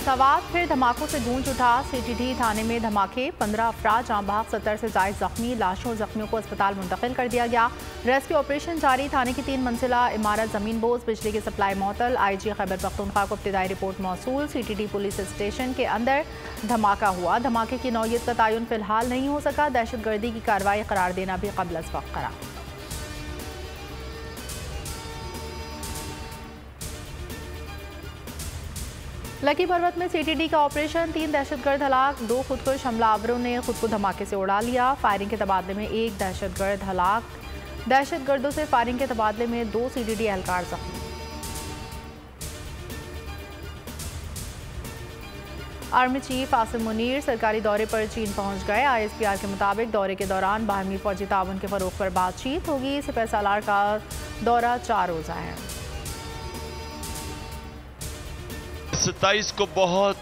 फैसलाबाद फिर धमाकों से गूंज उठा। सीटीडी थाने में धमाके, 15 अफराद जाँ बहक, 70 से जायद जख्मी। लाशों जख्मियों को अस्पताल मुंतकिल कर दिया गया। रेस्क्यू ऑपरेशन जारी। थाने की 3 मंजिला इमारत जमीन बोझ, बिजली की सप्लाई मअतल। IG खैबर पख्तूनख्वा को इब्तिदाई रिपोर्ट मौसूल। सीटीडी पुलिस स्टेशन के अंदर धमाका हुआ। धमाके की नौयत का तयन फिलहाल नहीं हो सका। दहशतगर्दी की कार्रवाई करार देना भी कबल अज़ वक्त करार। लकी पर्वत में सीटीडी का ऑपरेशन, 3 दहशतगर्द हलाक, 2 खुदकुश हमलावरों ने खुद को धमाके से उड़ा लिया। फायरिंग के तबादले में 1 दहशतगर्द हलाक। दहशतगर्दों से फायरिंग के तबादले में 2 सीटीडी एहलकार जख्मी। आर्मी चीफ आसिम मुनीर सरकारी दौरे पर चीन पहुंच गए। ISPR के मुताबिक दौरे के दौरान बाहमी फौजी ताउन के फरोग पर बातचीत होगी। सिपहसालार का दौरा 4 रोजा है। 27 को बहुत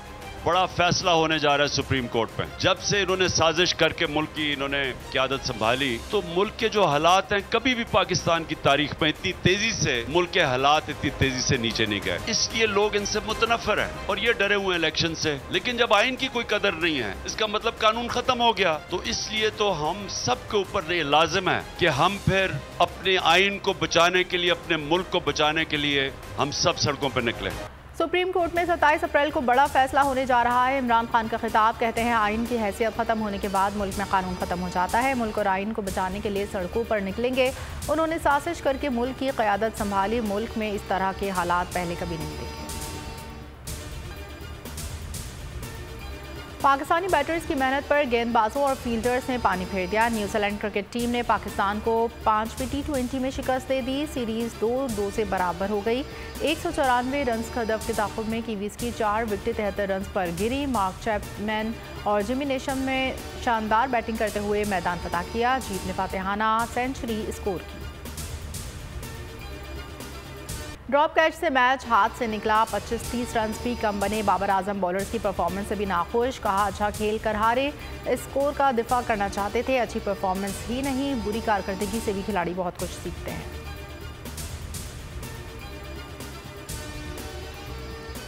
बड़ा फैसला होने जा रहा है सुप्रीम कोर्ट में। जब से इन्होंने साजिश करके मुल्क की इन्होंने क़यादत संभाली, तो मुल्क के जो हालात हैं, कभी भी पाकिस्तान की तारीख में इतनी तेजी से मुल्क के हालात इतनी तेजी से नीचे नहीं गए। इसलिए लोग इनसे मुतनफर हैं और ये डरे हुए हैं इलेक्शन से। लेकिन जब आइन की कोई कदर नहीं है, इसका मतलब कानून खत्म हो गया। तो इसलिए तो हम सब के ऊपर ये लाजिम है कि हम फिर अपने आइन को बचाने के लिए, अपने मुल्क को बचाने के लिए हम सब सड़कों पर निकले। सुप्रीम कोर्ट में 27 अप्रैल को बड़ा फैसला होने जा रहा है। इमरान खान का खिताब, कहते हैं आइन की हैसियत खत्म होने के बाद मुल्क में कानून खत्म हो जाता है। मुल्क और आइन को बचाने के लिए सड़कों पर निकलेंगे। उन्होंने साजिश करके मुल्क की क़यादत संभाली। मुल्क में इस तरह के हालात पहले कभी नहीं देखे। पाकिस्तानी बैटर्स की मेहनत पर गेंदबाजों और फील्डर्स ने पानी फेर दिया। न्यूजीलैंड क्रिकेट टीम ने पाकिस्तान को 5वीं T20 में शिकस्त दे दी। सीरीज 2-2 से बराबर हो गई। 194 रन का हदफ के ताक़ुब में कीवीज की 4 विकेटें 73 रन पर गिरी। मार्क चैपमैन और जिमी नेशम ने शानदार बैटिंग करते हुए मैदान फतह किया। जीत ने फातिहाना सेंचुरी स्कोर की। ड्रॉप कैच से मैच हाथ से निकला। 25-30 रन भी कम बने। बाबर आजम बॉलर्स की परफॉर्मेंस से भी नाखुश, कहा अच्छा खेल कर हारे, स्कोर का दिफा करना चाहते थे। अच्छी परफॉर्मेंस ही नहीं, बुरी कारकर्दगी से भी खिलाड़ी बहुत कुछ सीखते हैं।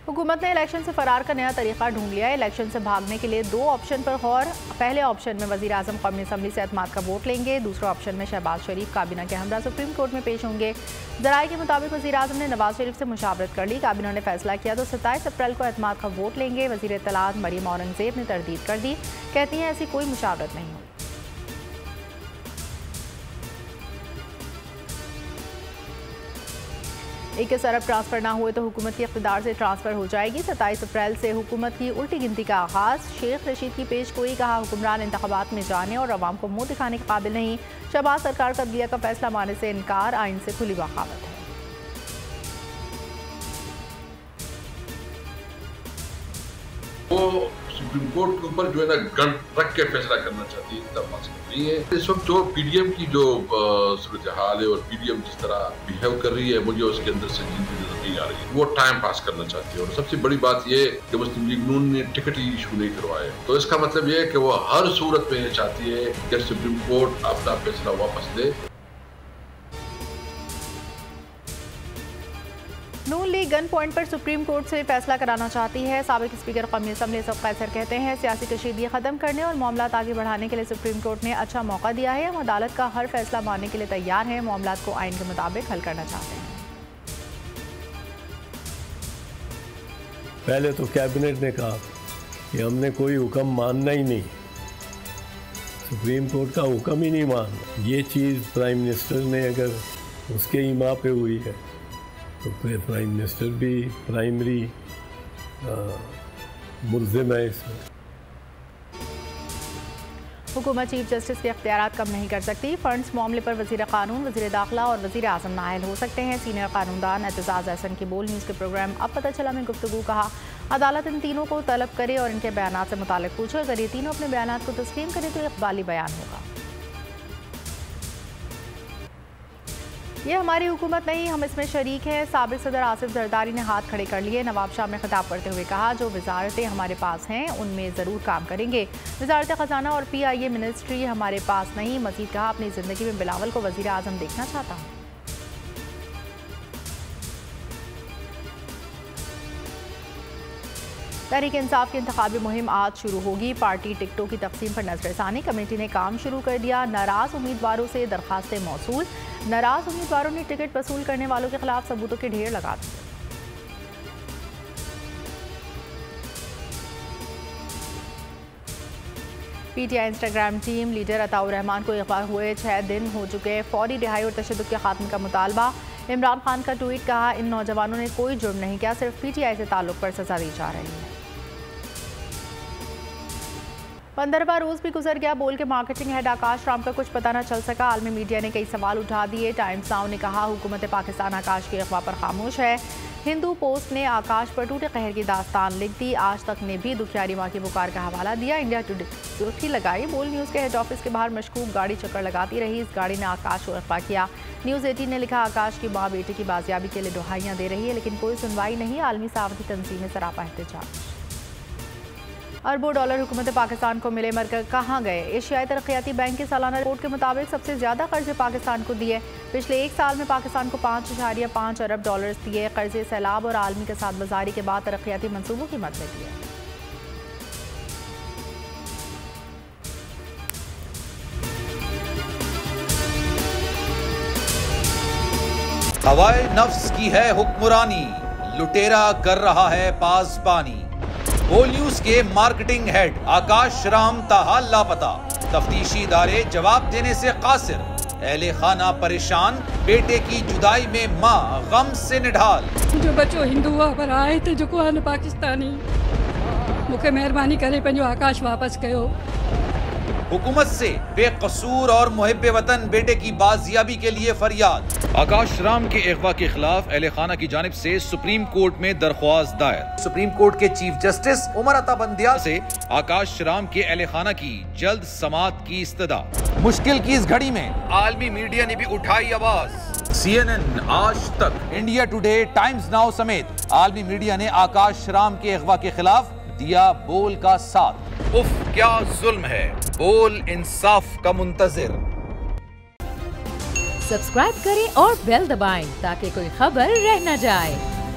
हुकूमत ने इलेक्शन से फरार का नया तरीका ढूंढ लिया है। इलेक्शन से भागने के लिए 2 ऑप्शन पर गौर। पहले ऑप्शन में वज़ीर आज़म कौमी असम्बली से एतमाद का वोट लेंगे। दूसरे ऑप्शन में शहबाज शरीफ काबीना के हमरा सुप्रीम कोर्ट में पेश होंगे। ज़राए के मुताबिक वज़ीर आज़म ने नवाज शरीफ से मुशावरत कर ली। काबीना ने फैसला किया तो 27 अप्रैल को एतमाद का वोट लेंगे। वज़ीर इत्तलात मरीम औरंगज़ेब ने तरदीद कर दी, कहती हैं ऐसी कोई मुशावरत नहीं हुई। 21 अरब ट्रांसफ़र ना हुए तो हुकूमत के इक़्तिदार से ट्रांसफ़र हो जाएगी। 27 अप्रैल से हुकूमत की उल्टी गिनती का आगाज़। शेख रशीद की पेश गोई, कहा हुक्मरान इंतखाबात में जाने और अवाम को मुँह दिखाने के काबिल नहीं। शहबाज सरकार का अदलिया का फैसला मानने से इनकार, आइन से खुली बगावत है। वो सुप्रीम कोर्ट के ऊपर जो है ना गन रख के फैसला करना चाहती है, इतना मकसद नहीं है। इस वक्त जो PDM की जो सूरत हाल है और PDM जिस तरह बिहेव कर रही है, मुझे उसके अंदर से नजर नहीं आ रही है। वो टाइम पास करना चाहती है और सबसे बड़ी बात ये कि मुस्लिम लीग नून ने टिकट ही इशू नहीं करवाए। तो इसका मतलब ये है कि वो हर सूरत में ये चाहती है कि सुप्रीम कोर्ट अपना फैसला वापस ले। नून लीग गन पॉइंट पर सुप्रीम कोर्ट से फैसला कराना चाहती है। साबिक स्पीकर कौमी असम्बली सब कैसर कहते हैं सियासी कशीदगी खत्म करने और मामलात आगे बढ़ाने के लिए सुप्रीम कोर्ट ने अच्छा मौका दिया है। हम अदालत का हर फैसला मानने के लिए तैयार हैं। मामलात को आइन के मुताबिक हल करना चाहते हैं। पहले तो कैबिनेट ने कहा कि हमने कोई हुक्म मानना ही नहीं, सुप्रीम कोर्ट का हुक्म ही नहीं मानना। ये चीज़ प्राइम मिनिस्टर ने अगर उसके ईमा पे हुई है तो फिर प्राइम मिनिस्टर भी प्राइमरी मुल्ज़िम है इसमें। हुकूमत चीफ जस्टिस के इख्तियारात कम नहीं कर सकती। फंड्स मामले पर वज़ीर कानून, वज़ीर दाखिला और वज़ीर आज़म नाअहल हो सकते हैं। सीनियर कानूनदान एतजाज़ अहसन की बोल न्यूज़ के प्रोग्राम अब पता चला में गुफ्तगू, कहा अदालत इन तीनों को तलब करे और इनके बयान से मुताल्लिक़ पूछे। अगर ये तीनों अपने बयान को तस्लीम करें तो इक़बाली बयान होगा। ये हमारी हुकूमत नहीं, हम इसमें शरीक हैं। साबिक सदर आसिफ जरदारी ने हाथ खड़े कर लिए। नवाब शाह में खिताब करते हुए कहा जो वजारतें हमारे पास हैं उनमें ज़रूर काम करेंगे। वजारत ख़जाना और PIA मिनिस्ट्री हमारे पास नहीं। मज़ीद कहा अपनी ज़िंदगी में बिलावल को वज़ीर आज़म देखना चाहता हूँ। तहरीक इंसाफ की इंतखाबी मुहिम आज शुरू होगी। पार्टी टिकटों की तकसीम पर नजरसानी, कमेटी ने काम शुरू कर दिया। नाराज उम्मीदवारों से दरखास्तें मौसूल। नाराज उम्मीदवारों ने टिकट वसूल करने वालों के खिलाफ सबूतों के ढेर लगा दिए। PTI Instagram team leader Ataur Rahman को अगवा हुए 6 दिन हो चुके, फौरी रिहाई और तशद्दुद के खात्मे का मुतालबा। इमरान खान का ट्वीट, कहा इन नौजवानों ने कोई जुर्म नहीं किया, सिर्फ पीटीआई से ताल्लुक पर सजा दी जा रही है। 15वां रोज भी गुजर गया, बोल के मार्केटिंग हेड आकाश राम का कुछ पता न चल सका। आलमी मीडिया ने कई सवाल उठा दिए। टाइम्स नाउ ने कहा हुकूमत पाकिस्तान आकाश की अगवा पर खामोश है। हिंदू पोस्ट ने आकाश पर टूटे कहर की दास्तान लिख दी। आज तक ने भी दुखियारी माँ की पुकार का हवाला दिया। इंडिया टुडे सुर्खी लगाई, बोल न्यूज़ के हेड ऑफिस के बाहर मशकूक गाड़ी चक्कर लगाती रही। इस गाड़ी ने आकाश को अगवा किया। न्यूज़ 18 ने लिखा, आकाश की माँ बेटे की बाजियाबी के लिए दुहाइयाँ दे रही है, लेकिन कोई सुनवाई नहीं। आलमी सावधी तंजीमें सरापा एहतजाज। अरबों डॉलर हुकूमत पाकिस्तान को मिले, मरकर कहाँ गए? एशियाई तरक्याती बैंक की सालाना रिपोर्ट के मुताबिक सबसे ज़्यादा कर्जे पाकिस्तान को दिए। पिछले 1 साल में पाकिस्तान को 5.5 अरब डॉलर दिए। कर्जे सैलाब और आलमी के साथ बाजारी के बाद तरक्याती मंसूबों की मद में दिए। हवाए नफ्स की है हुक्मरानी, लुटेरा कर रहा है पासबानी। बोल न्यूज के मार्केटिंग हेड आकाश राम ताहाल लापता, तफ्तीशी इदारे जवाब देने से कासिर। अहले खाना परेशान, बेटे की जुदाई में माँ गम से निढाल। जो बच्चों हिंदू पर आए थे, जो को पाकिस्तानी, मुझे मेहरबानी करे पंहिंजो आकाश वापस कयो। हुकूमत से बेकसूर और मुहिब्बे वतन बेटे की बाजियाबी के लिए फरियाद। आकाश राम के अगवा के खिलाफ अहले खाना की जानिब से सुप्रीम कोर्ट में दरख्वास्त दायर। सुप्रीम कोर्ट के चीफ जस्टिस उमर अता बंदियाल से आकाश राम के अहले खाना की जल्द समाअत की इस्तदा। मुश्किल की इस घड़ी में आलमी मीडिया ने भी उठाई आवाज। CNN, आज तक, इंडिया टुडे, टाइम्स नाउ समेत आलमी मीडिया ने आकाश राम के अगवा के खिलाफ दिया बोल का साथ। उफ क्या जुल्म है, बोल इंसाफ का मुंतजिर। सब्सक्राइब करें और बेल दबाएं ताकि कोई खबर रह न जाए।